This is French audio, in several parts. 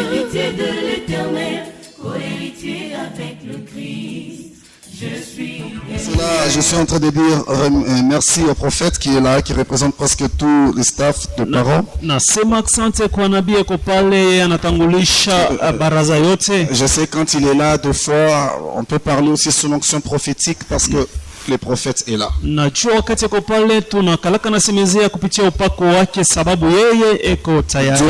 héritier de l'Éternel, co-héritier avec le Christ. Je suis en train de dire merci au prophète qui est là, qui représente presque tout le staff de parents. Je sais quand il est là, deux fois, on peut parler aussi sous l'onction prophétique parce que le prophète est là. Dieu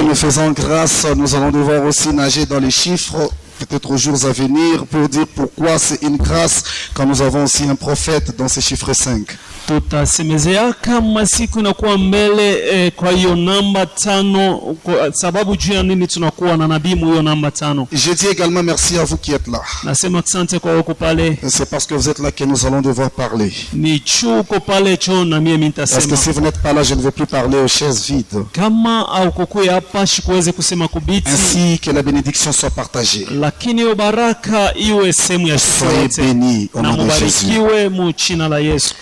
nous faisant grâce, nous allons devoir aussi nager dans les chiffres. Peut-être aux jours à venir pour dire pourquoi c'est une grâce quand nous avons aussi un prophète dans ces chiffres 5. Tutasemezeaka masiku inakuwa mbele kwa hiyo namba 5 sababu juu ya nini tunakuwa na nabii hiyo namba 5. Je dis également merci à vous qui êtes là. Nasema asante kwa wako pale. C'est parce que vous êtes là que nous allons devoir parler. Ni chuko pale cho na mimi nitasema. Parce que si vous n'êtes pas là, je ne vais plus parler aux chaises vides. Kama au kukuya hapa sikuweze kusema kubiti. Ainsi que la bénédiction soit partagée. Lakini baraka iwe sehemu ya soyez bénis au nom de Jésus. Mu jina la Yesu.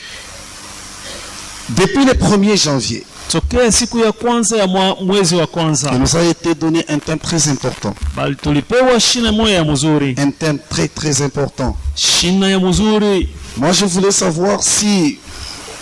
Depuis le 1er janvier, tokea siku ya kwanza ya mwezi wa kwanza, il nous a été donné un thème très important. Bali tulipewa shina moja ya mzuri. Un thème très important. Shina ya mzuri. Moi je voulais savoir si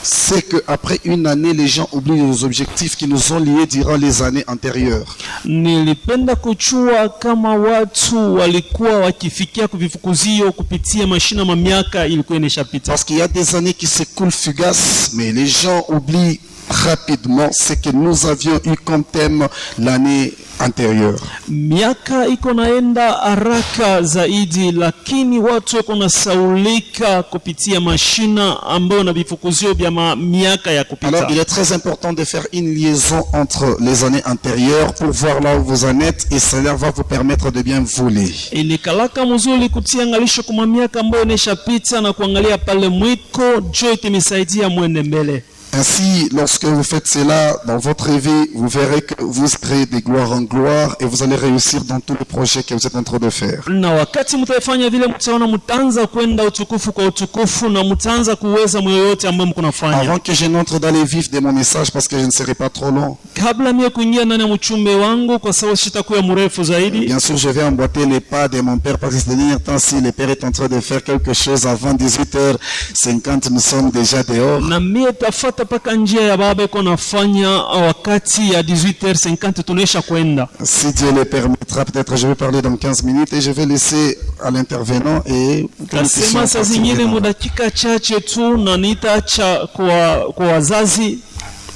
c'est qu'après une année, les gens oublient les objectifs qui nous ont liés durant les années antérieures. Nilipenda kuchua kama watu walikuwa wakifikia kuvifukuzio kupitia mashina ma miaka ilikuwa inashapita. Parce qu'il y a des années qui s'écoulent fugaces, mais les gens oublient rapidement ce que nous avions eu comme thème l'année antérieure. Miaka iko naenda haraka zaidi, lakini watu wako nasaulika kupitia mashina ambayo na vifukuzio vya miaka ya kupita. Alors il est très important de faire une liaison entre les années antérieures pour voir là où vous en êtes et cela va vous permettre de bien voler. Ilikalaka mzuri kutia angalisho kwa miaka ambayo inashapita na kuangalia pale mwiko jo itimisaidia mwende mbele. Ainsi, lorsque vous faites cela dans votre réveil, vous verrez que vous serez de gloire en gloire et vous allez réussir dans tous les projets que vous êtes en train de faire. Na wakati mtafanya vile mtaona mtaanza kwenda utukufu kwa utukufu na mtaanza kuweza yoyote ambayo mnafanya. Avant que je n'entre dans les vifs de mon message parce que je ne serai pas trop long. Kabla mimi kuingia ndani ya mchumbe wangu kwa sababu sitakuwa mrefu zaidi. Bien sûr, je vais emboîter les pas de mon père parce que ces derniers temps si le père est en train de faire quelque chose avant 18h50, nous sommes déjà dehors. Na mimi tafuta paka njia ya baba iko nafanya wakati ya 18h50 tunaisha kwenda. Si Dieu le permettra, peut-être je vais parler dans 15 minutes et je vais laisser à l'intervenant et kasema saa zingine mudakika chache tu na nitaacha kwa wazazi.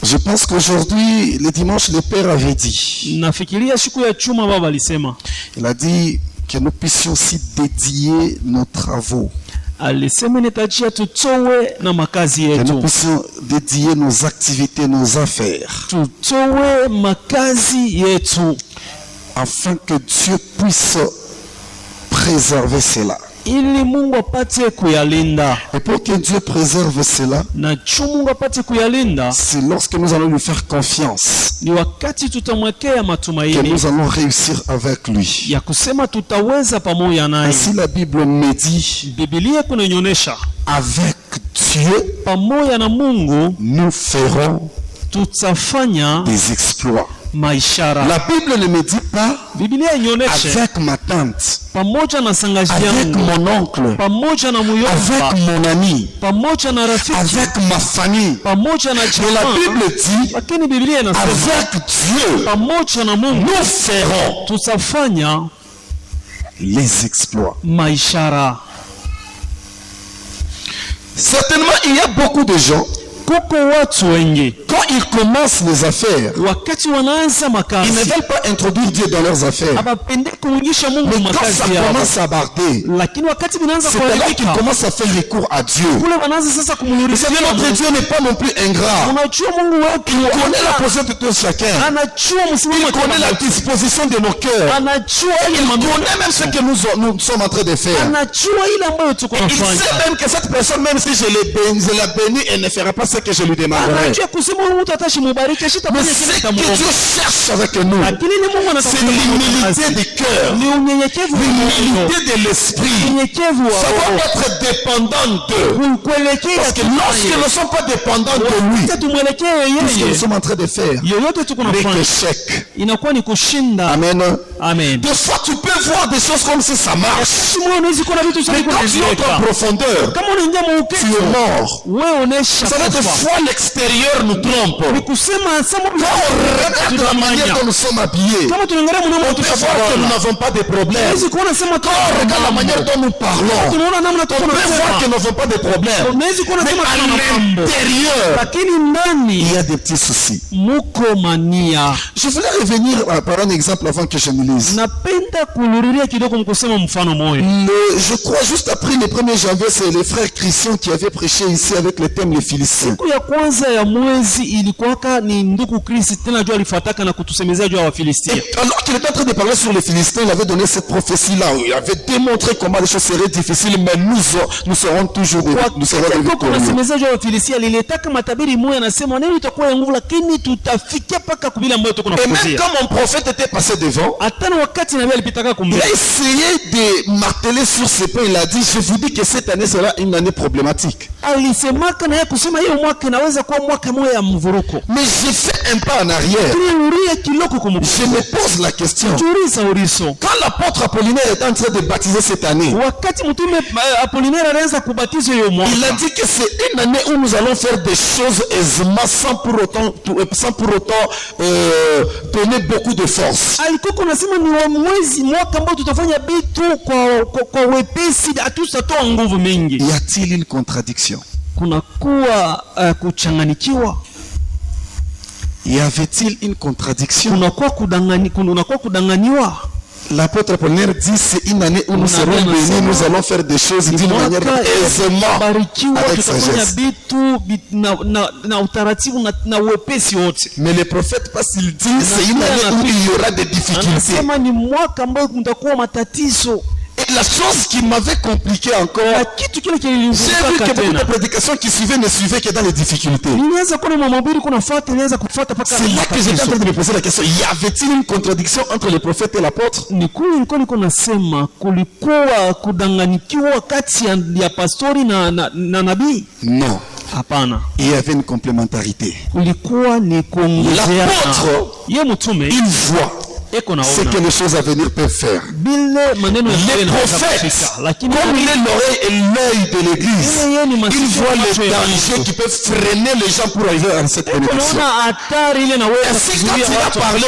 Je pense qu'aujourd'hui, le dimanche, le père avait dit. Nafikiria siku ya chuma baba alisema. Il a dit que nous puissions aussi dédier nos travaux. Alisema nitajia tutowe na makazi yetu. Que nous puissions dédier nos activités, nos affaires. Tutowe makazi yetu. Afin que Dieu puisse préserver cela. Ili Mungu apate kuyalinda. Et pour que Dieu préserve cela, na Mungu apate kuyalinda, c'est lorsque nous allons lui faire confiance. Ni wakati tutamwekea matumaini. Que nous allons réussir avec lui. Ya kusema tutaweza pamoja naye. Ainsi la Bible me dit. Biblia kunanyonyesha. Avec Dieu, pamoja na Mungu, nous ferons tutafanya des exploits. Maishara. La Bible ne me dit pas avec ma tante, pamoja na sangaji avec mon oncle, pamoja na muyomba, avec mon ami, pamoja na rafiki, avec ma famille. Pamoja na jamaa. Mais la Bible dit lakini Biblia inasema avec Dieu, pamoja na Mungu, nous ferons tutafanya les exploits. Maishara. Certainement, il y a beaucoup de gens. Quand ils commencent les affaires, ils ne veulent pas introduire Dieu dans leurs affaires. Mais quand ça commence à barder, c'est là qu'ils commencent à faire recours à Dieu. Vous savez, notre Dieu n'est pas non plus ingrat. Il connaît la position de tout chacun. Il connaît la disposition de nos cœurs. Il connaît même ce que nous sommes en train de faire. Il sait même que cette personne, même si je la bénis, elle ne fera pas ce que je lui demanderai. Mais ce que Dieu cherche avec nous, c'est l'humilité du cœur, l'humilité de l'esprit, savoir être dépendant d'eux. Parce que lorsque nous ne sommes pas dépendants de lui, tout ce que nous sommes en train de faire n'est qu'échec. Amen. Amen. Des fois, tu peux voir des choses comme si ça marche. Mais quand tu es en profondeur, tu es mort. Vous savez, des fois, l'extérieur nous trompe. Quand on regarde la manière dont nous sommes habillés, on peut voir que nous n'avons pas de problème. Quand on regarde la manière dont nous parlons, on peut voir que nous n'avons pas de problème. Mais à l'intérieur, il y a des petits soucis. Je voulais revenir par un exemple avant que je me lise. Je crois juste après le 1er janvier, c'est les frères Christian qui avaient prêché ici avec le thème les Philistins. Alors qu'il était en train de parler sur les Philistins, il avait donné cette prophétie-là. Il avait démontré comment les choses seraient difficiles, mais nous serons toujours victorieux. Et même quand mon prophète était passé devant, il a essayé de marteler sur ce point. Il a dit, je vous dis que cette année sera une année problématique. Mais j'ai fait un pas en arrière. Je me pose la question. Quand l'apôtre Apollinaire est en train de baptiser cette année, il a dit que c'est une année où nous allons faire des choses aisément sans pour autant donner beaucoup de force. Y a-t-il une contradiction? Y avait-il une contradiction? L'apôtre Apollinaire dit c'est une année où nous serons bénis, nous allons faire des choses d'une manière aisément, avec sagesse. Mais le prophète, parce qu'il dit c'est une année où il y aura des difficultés. Et la chose qui m'avait compliqué encore, j'ai vu que beaucoup de prédications qui suivaient ne suivaient que dans les difficultés. C'est là que j'étais en train de me poser la question, y avait-il une contradiction entre le prophète et l'apôtre? Non. Il y avait une complémentarité. L'apôtre, il voit ce que les choses à venir peuvent faire. Les prophètes, comme il est l'oreille et l'œil de l'église, ils voient les dangers qui peuvent freiner les gens pour arriver à cette bénédiction. Ainsi, quand il a parlé,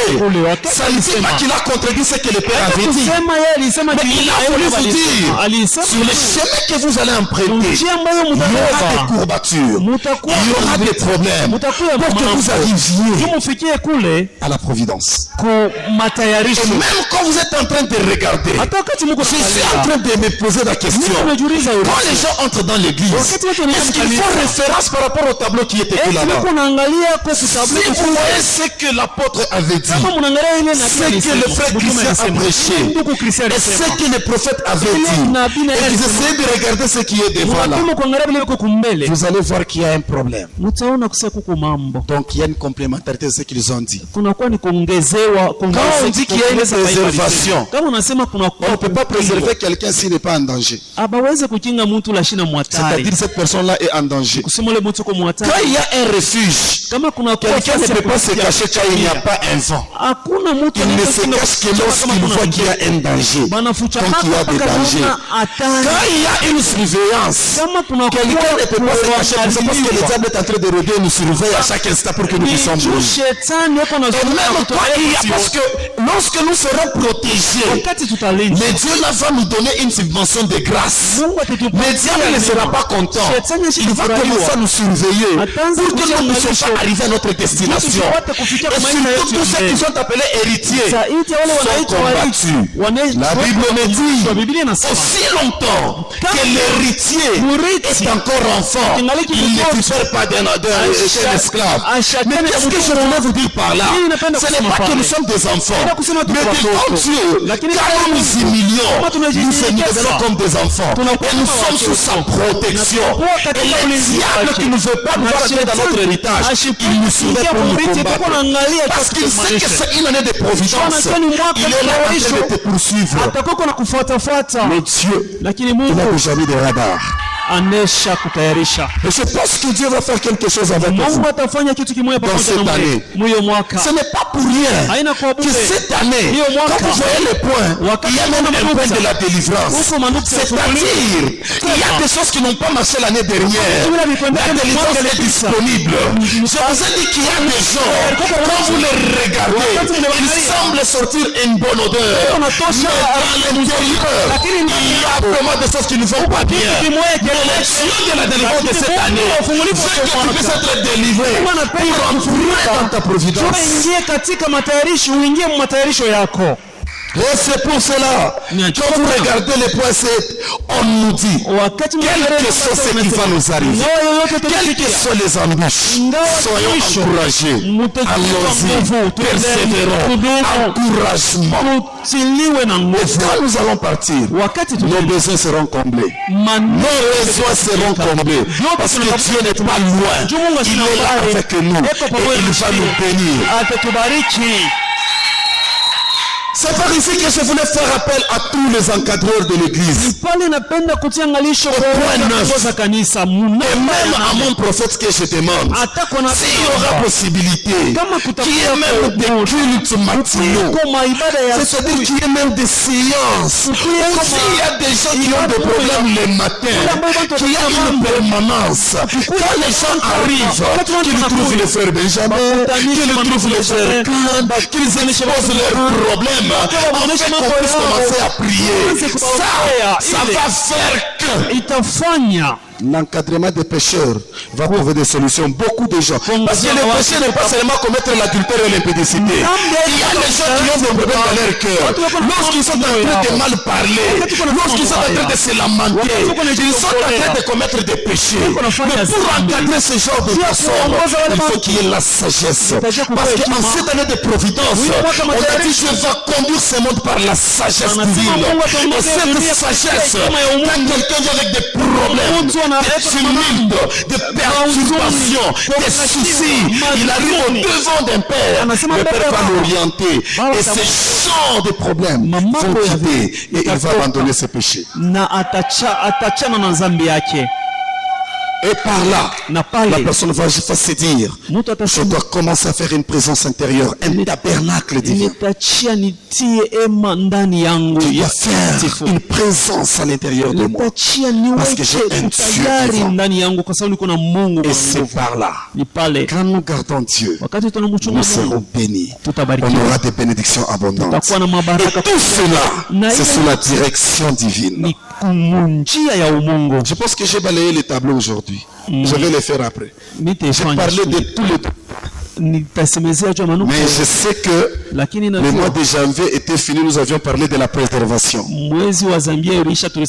ça ne dit pas qu'il a contredit ce que le Père avait dit. Mais il a voulu vous dire, sur le chemin que vous allez emprunter, il y aura des courbatures, il y aura des problèmes, pour que vous arriviez à la providence. Et même quand vous êtes en train de regarder, je suis en train de me poser la question. Quand les gens entrent dans l'église, est-ce qu'ils font référence par rapport au tableau qui était là-bas? Si vous voyez ce que l'apôtre avait dit, ce que le frère Christian a prêché, et ce que le prophète avait dit, et vous essayez de regarder ce qui est devant là, vous allez voir qu'il y a un problème. Donc il y a une complémentarité de ce qu'ils ont dit. Quand on dit qu'il y a une préservation, on ne peut pas préserver quelqu'un s'il n'est pas en danger. C'est-à-dire cette personne-là est en danger. Quand il y a un refuge, quelqu'un ne peut pas se cacher quand il n'y a pas un vent. Il ne se cache que lorsqu'il voit qu'il y a un danger. Quand il y a des dangers. Quand il y a une surveillance, quelqu'un ne peut pas se cacher parce que le diable est en train de rôder et nous surveille à chaque instant pour que nous puissions mourir. Et même quand il y a, parce que lorsque nous serons protégés, mais Dieu là va nous donner une subvention de grâce. Mais Dieu ne sera pas content. Il va commencer à nous surveiller pour que nous ne puissions pas arriver à notre destination. Et surtout tous ceux qui sont appelés héritiers sont combattus. La Bible me dit aussi longtemps que l'héritier est encore enfant, il ne diffère pas d'un esclave. Mais qu'est-ce que je voulais vous dire par là? Ce n'est pas que nous sommes des enfants. enfants. Mais devant Dieu, quand nous nous humilions, nous devenons comme des enfants. Et nous sommes sous sa protection. Et le diable qui ne veut pas nous voir entrer dans notre héritage, il nous souvient pour nous combattre. Parce qu'il sait que c'est une année de providence. Il est là en train de te poursuivre. Mais Dieu, il n'a déjà mis des radars. Anesha kutayarisha. Et je pense que Dieu va faire quelque chose avec vous Mungu atafanya kitu kimoja dans pamoja cette na année. mwe mwaka. Ce n'est pas pour rien Haina kwa que bure. cette année, quand vous voyez les points, il y a même un point de la délivrance. C'est-à-dire, il y a des choses qui n'ont pas marché l'année dernière. La délivrance est disponible. Je vous ai dit qu'il y a des gens, quand vous les regardez, ils semblent sortir une bonne odeur. Mais dans l'intérieur, il y a vraiment des choses qui ne vont pas bien. L'élection de la délivrance de cette année veut que tu puisses être délivré pour entrer dans ta providence. Et c'est pour cela, quand vous regardez les points 7, on nous dit, quel que soit ce qui va nous arriver, quels que soient les embûches, soyons encouragés, allons-y, persévérons, encouragement. Et quand nous allons partir, nos besoins seront comblés. Nos besoins seront comblés. Parce que Dieu n'est pas loin. Il est là avec nous et il va nous bénir. C'est par ici que je voulais faire appel à tous les encadreurs de l'église. Et même à mon prophète que je demande, s'il y aura possibilité, qu'il y ait même des cultes matinaux, c'est-à-dire qu'il y ait même des séances, ou s'il y a des gens qui ont des problèmes les matins, qu'il y a une permanence. Quand les gens arrivent, qu'ils trouvent les frères Benjamin, qu'ils trouvent les frères Kahn, qu'ils exposent leurs problèmes, en fait qu'on puisse commencer à prier. Ça va faire que l'encadrement des pécheurs va trouver des solutions. Beaucoup de gens. Parce que le péché n'est pas seulement commettre l'adultère et l'impudicité. Il y a des gens qui ont des problèmes dans leur cœur. Lorsqu'ils sont en train de mal parler, lorsqu'ils sont en train de se lamenter, ils sont en train de commettre des péchés. Mais pour encadrer ce genre de personnes, il faut qu'il y ait la sagesse. Parce qu'en cette année de providence, on a dit je vais conduire ce monde par la sagesse divine. Et cette sagesse, quand quelqu'un vient avec des problèmes, des tumultes, des perturbations, des soucis, il arrive au devant d'un père. Le père va l'orienter. Et ces genres de problèmes vont quitter et il va abandonner ses péchés. Et par là, la personne va se dire, je dois commencer à faire une présence intérieure, un tabernacle divin. Je dois faire une présence à l'intérieur de moi. Parce que j'ai un Dieu vivant. Et c'est par là, quand nous gardons Dieu, nous serons bénis. On aura des bénédictions abondantes. Et tout cela, c'est sous la direction divine. Je pense que j'ai balayé les tableaux aujourd'hui. Je vais les faire après. J'ai parlé de tous les... Mais je sais que le mois de janvier était fini, nous avions parlé de la préservation. C'est pour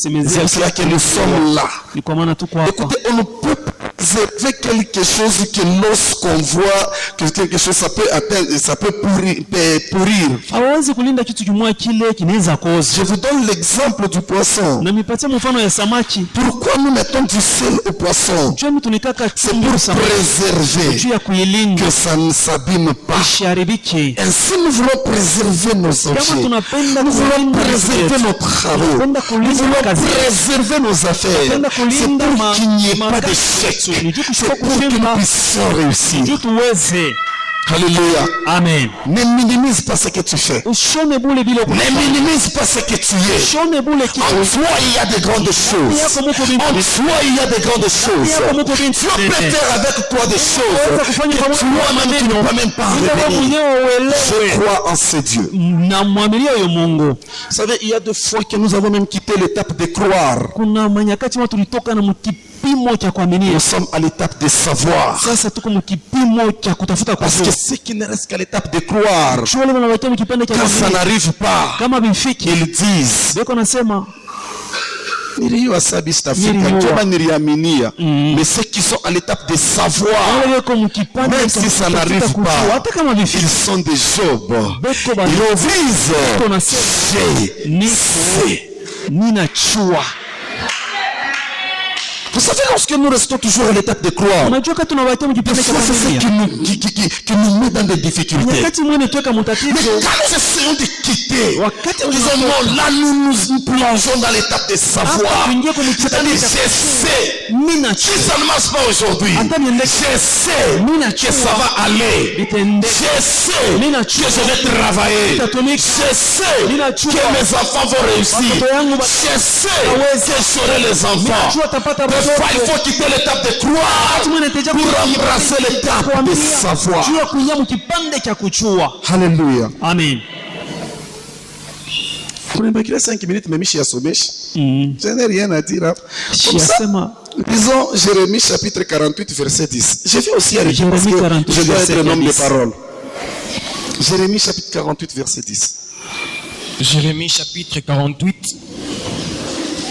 cela que nous sommes là. Écoutez, on ne peut pas préserver quelque chose que lorsqu'on voit que quelque chose ça peut atteindre, ça peut pourrir. Je vous donne l'exemple du poisson. Pourquoi nous mettons du sel au poisson? C'est pour préserver que ça ne s'abîme pas. Ainsi nous voulons préserver nos objets. Nous voulons préserver nos travaux. Nous voulons préserver nos affaires. C'est pour qu'il n'y ait pas d'échec. C'est pour que nous puissions réussir. Alléluia. Amen. Ne minimise pas ce que tu fais. Ne minimise pas ce que tu es. En toi, il y a de grandes choses. En toi, il y a de grandes choses. Dieu peut faire avec toi des choses que toi-même tu ne peux même pas révéler. Je crois en ce Dieu. Vous savez, il y a des fois que nous avons même quitté l'étape de croire. Nous sommes à l'étape de savoir. Parce que ce qui ne reste qu'à l'étape de croire, quand ça n'arrive pas, ils disent Mais ceux qui sont à l'étape de savoir, même si ça n'arrive pas, ils sont des Job. Ils disent, vous savez, lorsque nous restons toujours à l'étape de croire, c'est ce qui nous met dans des difficultés. Mais quand nous essayons de quitter, disons non, là nous plongeons dans l'étape de savoir. C'est-à-dire, je sais, si ça ne marche pas aujourd'hui, je sais que ça va aller. Je sais que je vais travailler. Je sais que mes enfants vont réussir. Je sais que j'aurai les enfants. Il faut quitter l'étape de croire pour embrasser l'étape de savoir. Alléluia. Amen. On a écrit 5 minutes, mais je n'ai rien à dire. Comme ça, disons Jérémie chapitre 48, verset 10. Je vais aussi arrêter parce que je dois être un homme de parole. Jérémie chapitre 48, verset 10. Jérémie chapitre 48,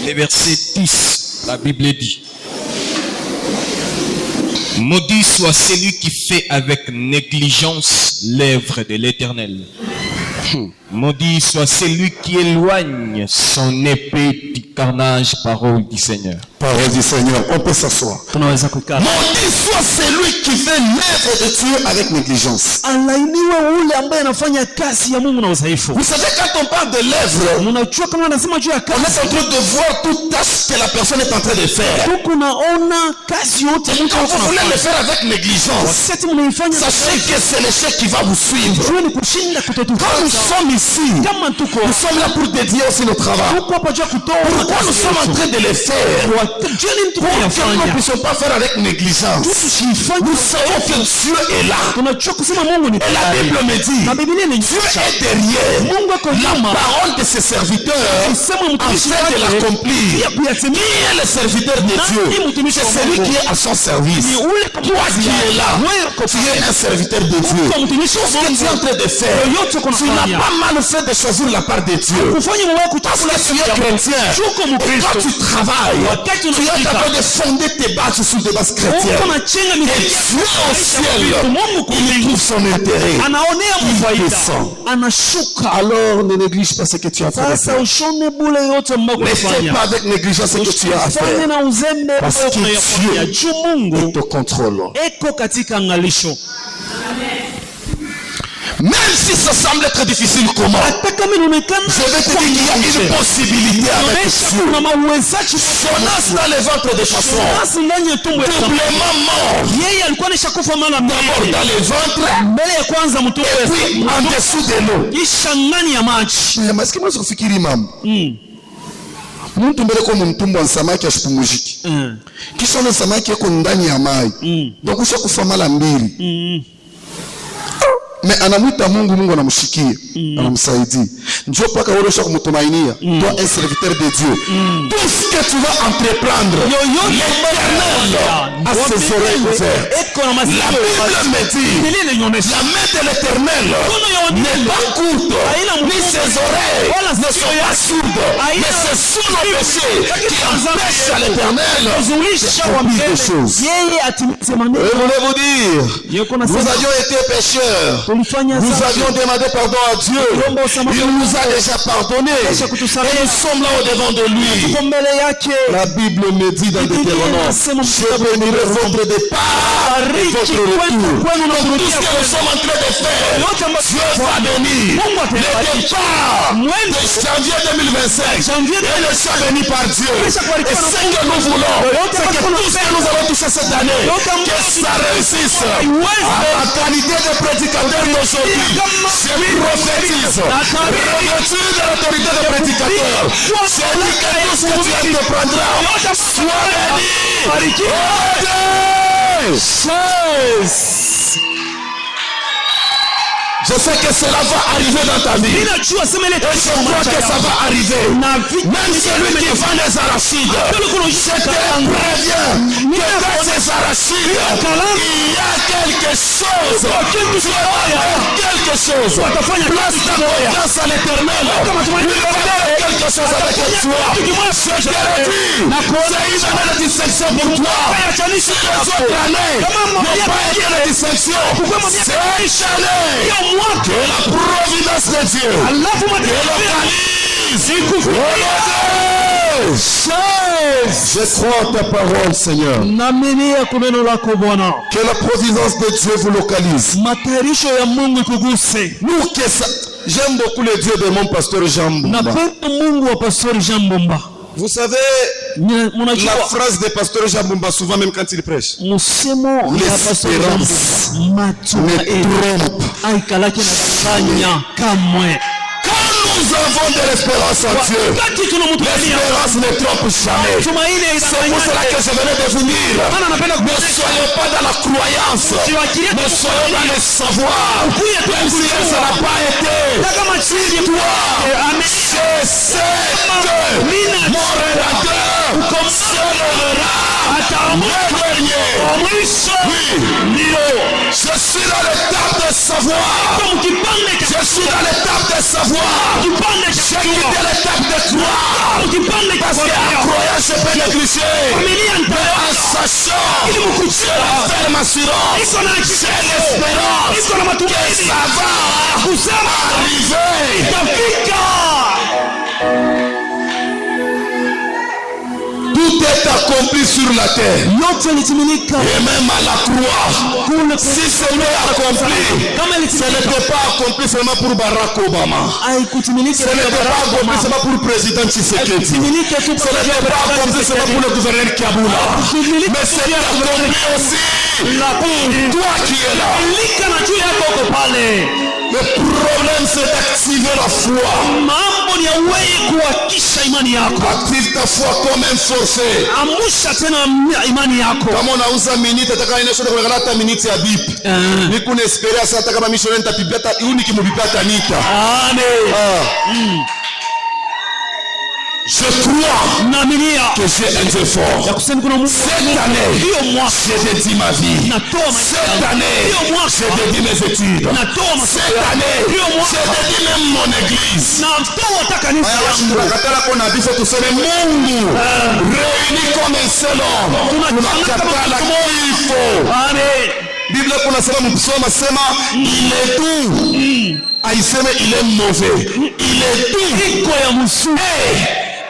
le verset 10. La Bible dit: maudit soit celui qui fait avec négligence l'œuvre de l'Éternel. Maudit soit celui qui éloigne son épée du carnage, parole du Seigneur. Parole du Seigneur, on peut s'asseoir. Maudit soit celui qui fait l'œuvre de Dieu avec négligence. Vous savez, quand on parle de l'œuvre, on est en train de voir toute tâche que la personne est en train de faire. Quand vous voulez le faire avec négligence, sachez que c'est l'échec qui va vous suivre. Quand nous sommes ici, nous sommes là pour dédier aussi le travail. Pourquoi nous sommes en train de le faire? Pour que nous ne puissions pas faire avec négligence. Nous savons que Dieu est là. Et la Bible me dit, Dieu est derrière la parole de ses serviteurs en train de l'accomplir. Qui est le serviteur de Dieu? C'est celui qui est à son service. Toi qui es là, tu es un serviteur de Dieu. Ce que tu es en train de faire, tu n'as pas mal fait de choisir la part de Dieu. Parce que tu es chrétien. Et quand tu travailles, tu es en train de fonder tes bases sur des bases chrétiennes. Et Dieu au ciel, il trouve son intérêt. Il descend. Alors ne néglige pas ce que tu as fait. Ne fais pas avec négligence ce que tu as fait. Parce que Dieu est au contrôle. Même si ça semble être difficile, comment? Je vais te dire qu'il y a une possibilité avec Dieu. Jonas dans le ventre de Pharaon, doublement mort. D'abord dans le ventre, et puis en dessous de l'eau. Est-ce que moi je fikiri mama? Mtu mbele kwa mtumbo wa samaki ashipumujiki. Kisha na samaki yako ndani ya maji. Donc ushakufa mara mbili. Mais anamwita Mungu anamshikia, anamsaidia. Njoo paka wewe usha kumtumainia. Toi un serviteur de Dieu. Tout ce que tu vas entreprendre, l'Éternel a ses oreilles ouvertes. La Bible me dit, la main de l'Éternel n'est pas courte, ni ses oreilles ne sont pas sourdes, mais c'est sous nos péchés qui empêchent à l'Éternel d'accomplir des choses. Je voulais vous dire, nous avions été pécheurs. Nous avions demandé pardon à Dieu. Il nous a déjà pardonné. Et nous sommes là au-devant de lui. La Bible me dit dans Deutéronome, je bénirai votre départ et votre retour. Donc tout ce que nous sommes en train de faire, Dieu va bénir. Le départ de janvier 2025 est déjà béni par Dieu. Et ce que nous voulons, c'est que tout ce que nous avons touché cette année, que ça réussisse. À la qualité de prédicateur d'aujourd'hui, je prophétise revêtu de l'autorité de prédicateur. Celui que tout ce que tu entreprendras soit béni. Je sais que cela va arriver dans ta vie. Et je crois que ça va arriver. Même celui qui vend les arachides, je te préviens que dans ces arachides, il y a quelque chose. Tu vas faire quelque chose. Place ta confiance à l'Éternel. Il va faire quelque chose avec toi. Je te le dis, c'est une année de distinction pour toi. Les autres années n'ont pas été de distinction. Cette année, que la providence de Dieu délocalise. Je crois en ta parole, Seigneur. Que la providence de Dieu vous localise. Nous, j'aime beaucoup le Dieu de mon pasteur Jean Mbumba. Vous savez, la phrase de pasteur Jean Mbumba, souvent même quand il prêche, l'espérance me trompe. Nous avons de l'espérance en Dieu. L'espérance ne trompe jamais. C'est pour cela que je venais de vous dire. Ne soyons pas dans la croyance. Ne soyons dans le savoir. Même si ça n'a pas été. Toi, je sais que mon Rédempteur célébrera le dernier. Oui, je suis dans l'étape de savoir. Je suis dans l'étape de savoir. J'ai quitté l'étape de croire. Parce qu'en croyant, je peux négliger. Mais en sachant, j'ai la ferme assurance. J'ai l'espérance que ça va arriver. Tout est accompli sur la terre. Et même à la croix. Si c'est accompli, ce n'était pas accompli seulement pour Barack Obama. Ce n'était pas accompli seulement pour le président Tshisekedi. Ce n'était pas accompli seulement pour le gouverneur Kabula. Mais c'est accompli aussi pour toi qui es là. Le problème, c'est d'activer la foi. Active ta foi comme un forcé. Kama unauza minute ataka ina shoda kulala hata minute ya bip. Niko na experience hata kama missionnaire nitapibia hata uniki mubibia tanita. Amen. Je crois que j'ai un Dieu fort. Cette année, j'ai dédié ma vie. Cette année, j'ai dédié mes études. Cette année, j'ai dédié même mon église. Réunis comme un seul homme. Bible kunasema msoma sema il est doux. Aiseme il est mauvais. Il est doux.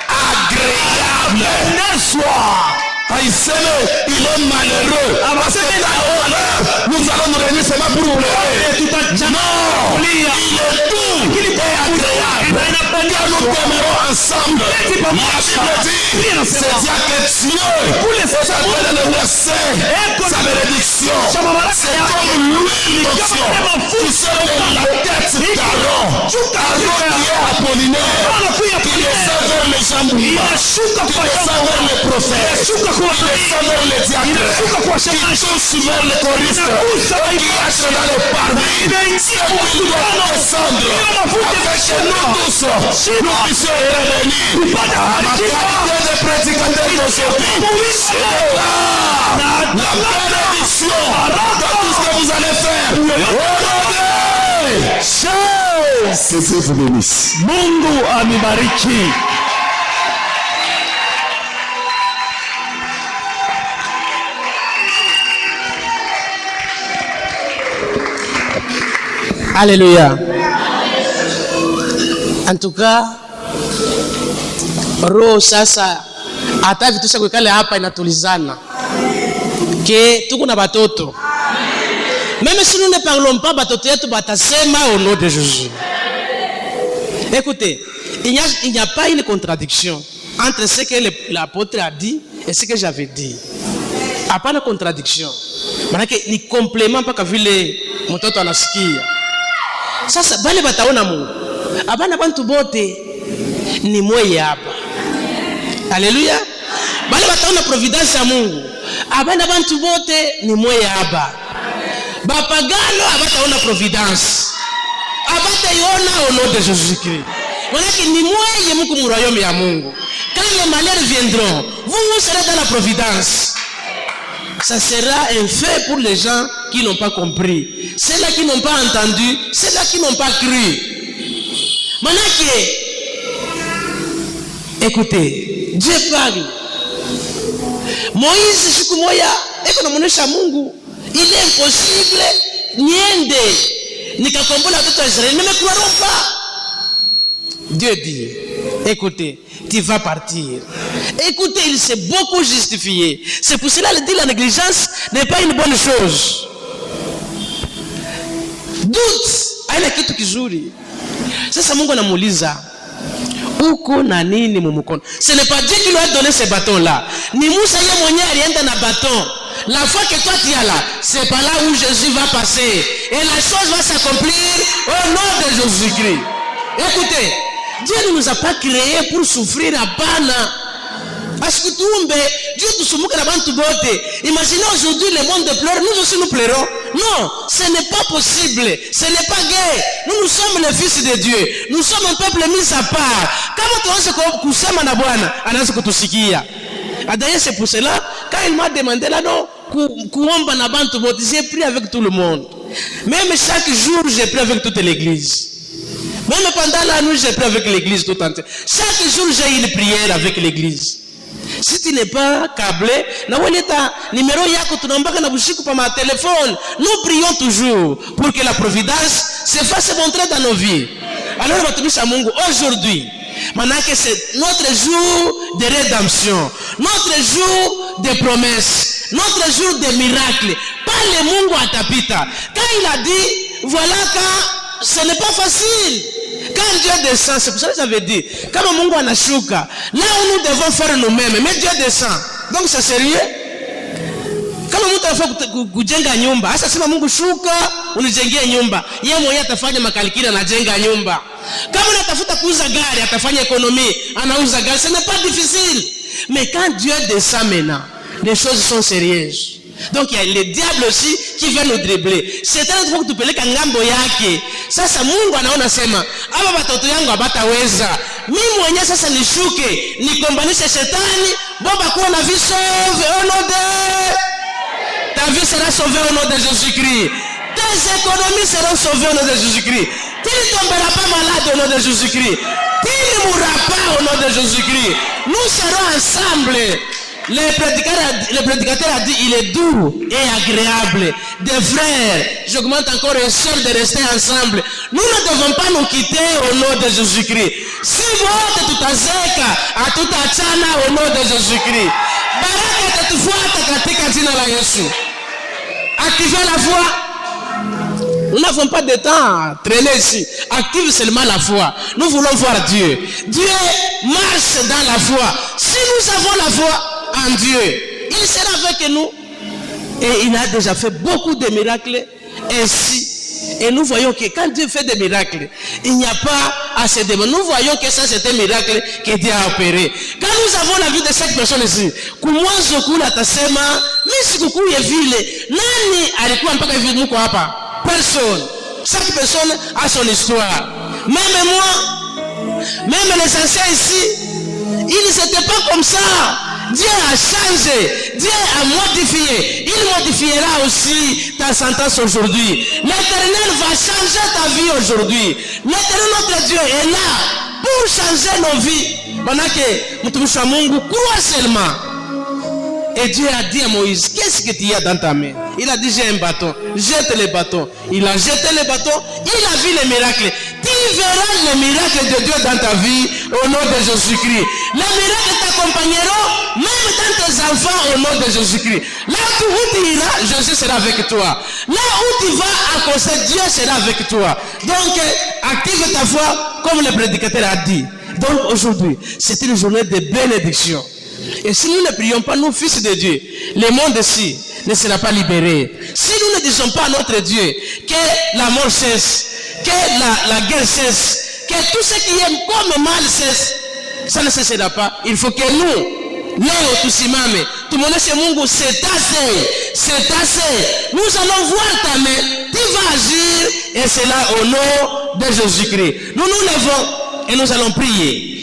Agréable. Aïssele, il est malheureux. Parce que dans le malheur, nous allons nous réunir seulement pour pleurer. Non, il est doux et agréable. Car nous demeurons ensemble. La Bible dit, c'est dire que Dieu, ça veut le verset, sa bénédiction. C'est comme l'huile d'onction qui sort de la tête d'Aaron. Aaron qui est Apollinaire, qui descend vers les jambes, qui descend vers les prophètes. Qui descend vers les diacres, qui touche vers les choristes, qui marche dans les parvis. C'est où il doit descendre, afin que nous tous, nous puissions revenir à ma qualité de prédicateur d'aujourd'hui. C'est là la bénédiction de tout ce que vous allez faire. Que Dieu vous bénisse. Mungu amibariki. Alléluia. En tout cas, roho sasa hata vitu sha kuikale hapa inatulizana. Que tuko na batoto. Même si nous ne parlons pas, batoto yetu batasema au nom de Jésus. Écoutez, il n'y a pas une contradiction entre ce que l'apôtre a dit et ce que j'avais dit. Hapana contradiction. Manake ni complément mpaka vile mtoto anasikia. Sasa bale bataona Mungu. Abana bantu bote ni mweye hapa. Haleluya. Bale bataona providence ya Mungu. Abana bantu bote ni mweye hapa. Bapagano abataona providence. Abataiona au nom de Jésus-Christ. Manake ni mweye muku mu royaume ya Mungu. Quand les malheurs viendront, vous serez dans la providence. Ça sera un fait pour les gens qui n'ont pas compris. Ceux-là qui n'ont pas entendu, ceux-là qui n'ont pas cru. Manake, Écoutez, Dieu parle. Moïse siku moja eko namuonesha Mungu, il est impossible niende nikakombola watoto wa Israeli, ne me croiront pas. Dieu dit, écoutez, tu vas partir. Écoutez, il s'est beaucoup justifié. C'est pour cela qu'il dit la négligence n'est pas une bonne chose. Doute haina kitu kizuri. Sasa Mungu anamuuliza, uko na nini mumukono? Ce n'est pas Dieu qui lui a donné ce bâton là. Ni Musa yeye mwenyewe alienda na bâton. La fois que toi tu es là, c'est par là où Jésus va passer. Et la chose va s'accomplir au nom de Jésus-Christ. Écoutez, Dieu ne nous a pas créés pour souffrir à Bana. Asikutumbe, Dieu tusumuke na bantu bote. Imaginez aujourd'hui le monde pleure, nous aussi nous pleurons. Non, ce n'est pas possible. Ce n'est pas gay. Nous sommes les fils de Dieu. Nous sommes un peuple mis à part. Kama tuanze kusema na Bwana, anaanza kutusikia. D'ailleurs, c'est pour cela, quand il m'a demandé là, non, kuomba na bantu bote, j'ai prié avec tout le monde. Même chaque jour, j'ai prié avec toute l'église. Même pendant la nuit, j'ai prié avec l'église tout entière. Chaque jour, j'ai une prière avec l'église. Si tu n'es pas câblé, na weleta numéro yako tunambaka na bushiku pa ma téléphone. Nous prions toujours pour que la providence se fasse montrer dans nos vies. Alors, batumisha Mungu aujourd'hui, manake c'est notre jour de rédemption, notre jour de promesses, notre jour de miracles. Pale Mungu atapita. Quand il a dit, voilà quand ce n'est pas facile. Quand Dieu descend, c'est pour ça que j'avais dit, comme Mungu anashuka, là où nous devons faire nous-mêmes, mais Dieu descend. Donc c'est sérieux. Kama mtu anafaa kujenga nyumba, hasa sema Mungu shuka unijengee nyumba, yeye mwenyewe atafanya makalikira na jenga nyumba. Kama unatafuta kuuza gari, atafanya économie, anauza gari, ce n'est pas difficile. Mais quand Dieu descend maintenant, les choses sont sérieuses. Donc il y a le diable aussi qui veut nous dribbler. Shetani anataka kutupeleka ngambo yake. Sasa Mungu anaona sema, aba watoto yangu abataweza. Mimi mwenyewe sasa nishuke, nikombanishe shetani, baba kuwa na vie sauve au nom de... Ta vie sera sauvée au nom de Jésus-Christ. Tes économies seront sauvées au nom de Jésus-Christ. Tu ne tomberas pas malade au nom de Jésus-Christ. Tu ne mourras pas au nom de Jésus-Christ. Nous serons ensemble. Le prédicateur a dit, il est doux et agréable. Des frères, j'augmente encore un seul de rester ensemble. Nous ne devons pas nous quitter au nom de Jésus-Christ. Si vous tutazeka, atutachana au nom de Jésus-Christ. Baraka tatufuata katika jina la Yesu. Activez la foi. Nous n'avons pas de temps à traîner ici. Active seulement la foi. Nous voulons voir Dieu. Dieu marche dans la foi. Si nous avons la foi en Dieu, il sera avec nous. Et il a déjà fait beaucoup de miracles ainsi. Et nous voyons que quand Dieu fait des miracles, il n'y a pas à se demander. Nous voyons que ça c'est un miracle que Dieu a opéré. Quand nous avons la vie de chaque personne ici, kumwanzo kula tasema, mimi sikukuu ya vile, nani alikuwa mpaka hivi mko hapa? Personne. Chaque personne a son histoire. Même moi, même les anciens ici, ils n'étaient pas comme ça. Dieu a changé, Dieu a modifié. Il modifiera aussi ta sentence aujourd'hui. L'Éternel va changer ta vie aujourd'hui. L'Éternel notre Dieu est là pour changer nos vies. Manake mtumishi wa Mungu, crois seulement. Et Dieu a dit à Moïse, qu'est-ce que tu as dans ta main? Il a dit, j'ai un bâton, jette le bâton. Il a jeté le bâton, il a vu les miracles. Tu verras les miracles de Dieu dans ta vie au nom de Jésus-Christ. Les miracles t'accompagneront même dans tes enfants au nom de Jésus-Christ. Là où tu iras, Jésus sera avec toi. Là où tu vas accoster, Dieu sera avec toi. Donc, active ta foi comme le prédicateur a dit. Donc aujourd'hui, c'est une journée de bénédiction. Et si nous ne prions pas, nous fils de Dieu, le monde ici ne sera pas libéré. Si nous ne disons pas à notre Dieu que la mort cesse, que la guerre cesse, que tout ce qui est comme mal cesse, ça ne cessera pas. Il faut que nous, leo tusimame, tumuoneshe Mungu c'est assez. Nous allons voir ta main, tu vas agir, et c'est là au nom de Jésus-Christ. Nous nous levons et nous allons prier.